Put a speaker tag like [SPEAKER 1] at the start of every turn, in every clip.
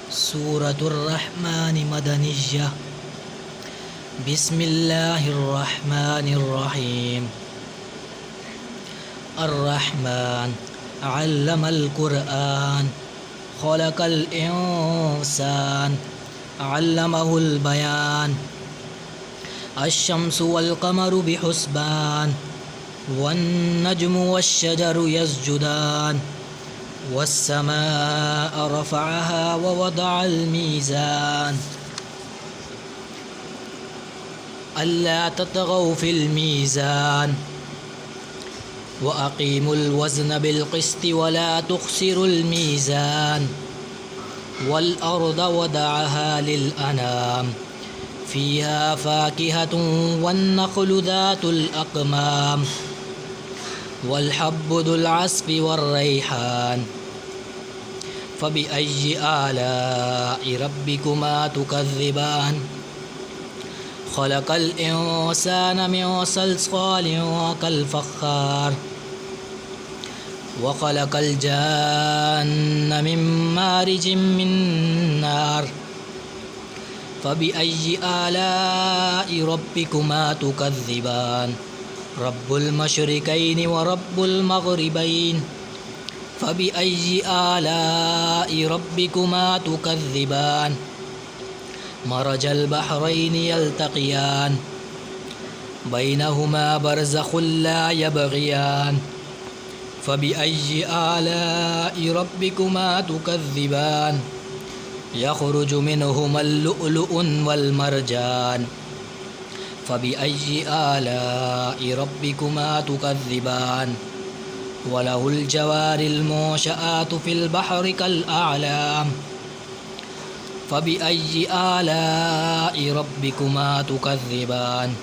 [SPEAKER 1] सूरतुर रहमान मदनिय्यह। बिस्मिल्लाहिर रहमानिर रहीम। अर्रहमान अल्लमल कुरआन खलकल इंसान अल्लमहुल बयान। अश्शम्सु वल क़मरु बिहुस्बान वन्नज्मु वश्शजरु यस्जुदान वस्समाअ रफ़अहा ववदअल मीज़ान अल्ला ततगौ फ़िल मीज़ान वअक़ीमुल वज़्न बिलक़िस्ति वला तुख़्सिरुल मीज़ान वल अर्द वदअहा लिल अनाम फ़ीहा फ़ाकिहतुन वन्नख़्लु ज़ातुल अक़माम वल हब्बु ज़ुल अस्फ़ि वर्रैहान फ़बिअय्यि आलाइ रब्बिकुमा तुकज़्ज़िबान। ख़लक़ल इंसान मिन सल्सालिन कल-फ़ख़्ख़ार वख़लक़ल जान्न मिन मारिजिम मिन नार फ़बिअय्यि आलाइ रब्बिकुमा तुकज़्ज़िबान। रब्बुल मशरिक़ैनि व रब्बुल मग़रिबैनि फ़बिअय्यि आलाइ रब्बिकुमा तुकज़्ज़िबान। मरजल बहरैनि यल्तक़ियान बैनहुमा बरज़ख़ुन ला यबग़ियान फ़बिअय्यि आलाइ रब्बिकुमा तुकज़्ज़िबान। यख़रुजु मिनहुमल लुअ्लुअु वल मरजान फ़बिअय्यि आलाइ रब्बिकुमा तुकज़्ज़िबान। वलहुल जवारिल मुंशआतु फ़िल बहरि कल अअलाम फ़बिअय्यि आलाइ रब्बिकुमा तुकज़्ज़िबान।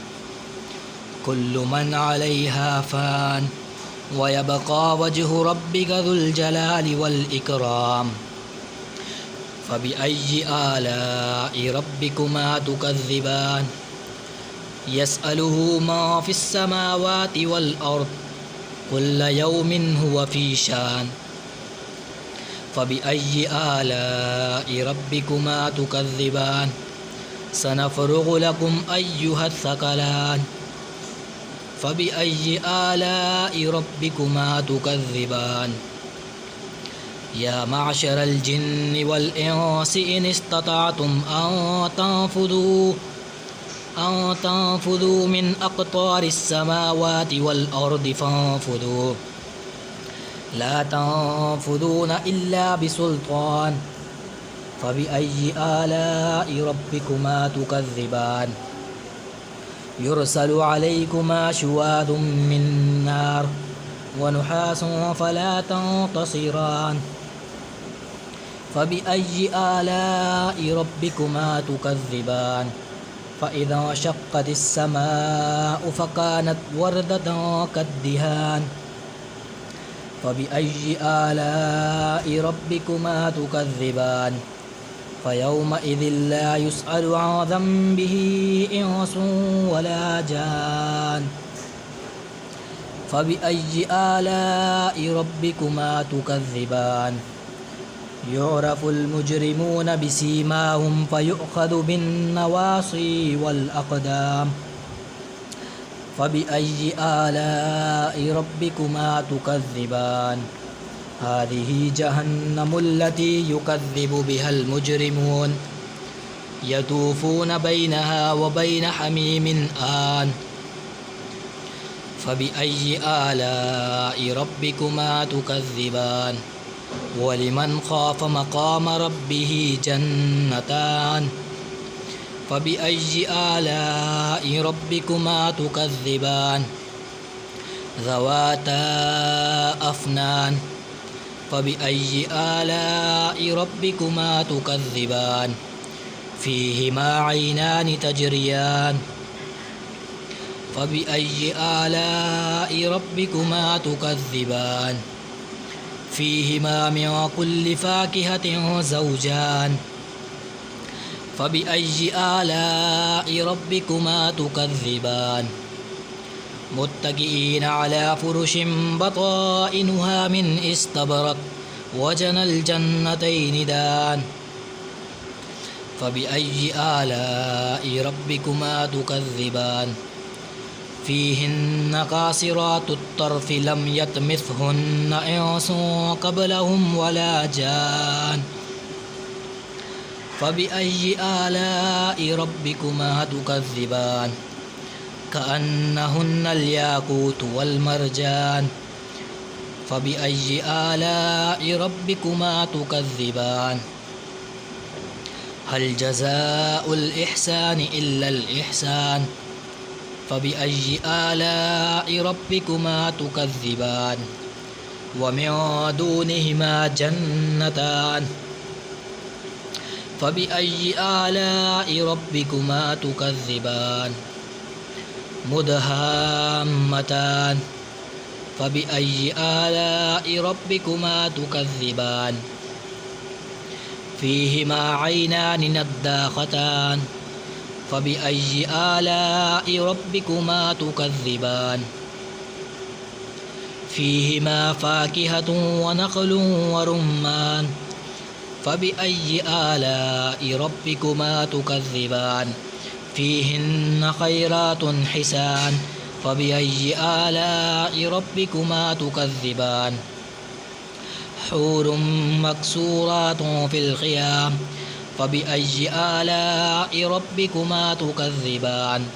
[SPEAKER 1] कुल्लु मन अलैहा फ़ान व यबक़ा वज्हु रब्बिका ज़ुल जलालि वल इकराम फ़बिअय्यि आलाइ रब्बिकुमा तुकज़्ज़िबान। यसअलुहु मा फ़िस समावाति वल अर्द कुल्ल यौमिन हुव फ़ी शान फ़बिअय्यि आलाइ रब्बिकुमा तुकज़्ज़िबान। सनफ़्रुग़ु लकुम अय्युहस सक़लान फ़बिअय्यि आलाइ रब्बिकुमा तुकज़्ज़िबान। या मअशरल जिन्नि वल इंसि इन इस्तताअतुम अन तंफुज़ू मिन अक़तारिस समावाति वल अर्दि फ़ंफुज़ू ला तंफुज़ून इल्ला बिसुल्तान फ़बिअय्यि आलाइ रब्बिकुमा तुकज़्ज़िबान। युरसलु अलैकुमा शुवाज़ुम मिन नार व नुहासुन फ़ला तंतसिरान फ़बिअय्यि आलाइ रब्बिकुमा तुकज़्ज़िबान। फ़इज़ा शक़्क़तिस समाअु फ़कानत वरदतन कद्दिहान फ़बिअय्यि आलाइ रब्बिकुमा तुकज़्ज़िबान। फ़यौमइज़िन ला युसअलु अन ज़ंबिहि इंसुन वला जान फ़बिअय्यि आलाइ रब्बिकुमा तुकज़्ज़िबान। युअरफ़ुल मुजरिमून बिसीमाहुम फ़युअख़ज़ु बिन्नवासिय वल अक़दाम फ़बिअय्यि आलाइ रब्बिकुमा तुकज़्ज़िबान। हाज़िही जहन्नमुल्लती युकज़्ज़िबु बिहल मुजरिमून यतूफ़ून बैनहा व बैन हमीमिन आन फ़बिअय्यि आलाइ रब्बिकुमा तुकज़्ज़िबान। वलिमन ख़ाफ़ मक़ाम रब्बिही जन्नतान फ़बिअय्यि आलाइ रब्बिकुमा तुकज़्ज़िबान। ज़वाता अफ़नान फ़बिअय्यि आलाइ रब्बिकुमा तुकज़्ज़िबान। फ़ीहिमा ऐनानि तजरियान फ़बिअय्यि आलाइ रब्बिकुमा तुकज़्ज़िबान। फ़ीहिमा मिन कुल्लि फ़ाकिहतिन ज़ौजान फ़बिअय्यि आलाइ रब्बिकुमा तुकज़्ज़िबान। मुत्तकिईन अला फ़ुरुशिन बताइनुहा मिन इस्तबरक़ वजनल जन्नतैनि दान فبأي آلاء ربكما تكذبان فيهن قاصرات الطرف لم يطمثهن إنس قبلهم ولا جان فبأي آلاء ربكما تكذبان كأنهن الياقوت والمرجان فبأي آلاء ربكما تكذبان هل جزاء الإحسان إلا الإحسان فبأي آلاء ربكما تكذبان ومن دونهما جنتان فبأي آلاء ربكما تكذبان مدهامتان فبأي آلاء ربكما تكذبان فيهما عينان نضاختان فبأي آلاء ربكما تكذبان فيهما فاكهة ونخل ورمان فبأي آلاء ربكما تكذبان فيهن خيرات حسان فبأي آلاء ربكما تكذبان حور مقصورات في الخيام فبأي آلاء ربكما تكذبان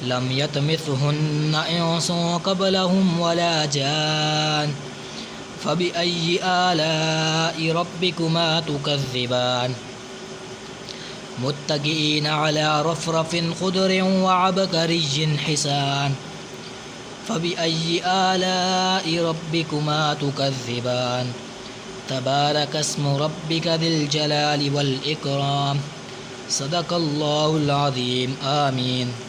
[SPEAKER 1] لم يطمثهن إنس قبلهم ولا جان فبأي آلاء ربكما تكذبان متكئين على رفرف خضر وعبقري حسان فبأي آلاء ربكما تكذبان تبارك اسم ربك ذي الجلال والإكرام صدق الله العظيم آمين.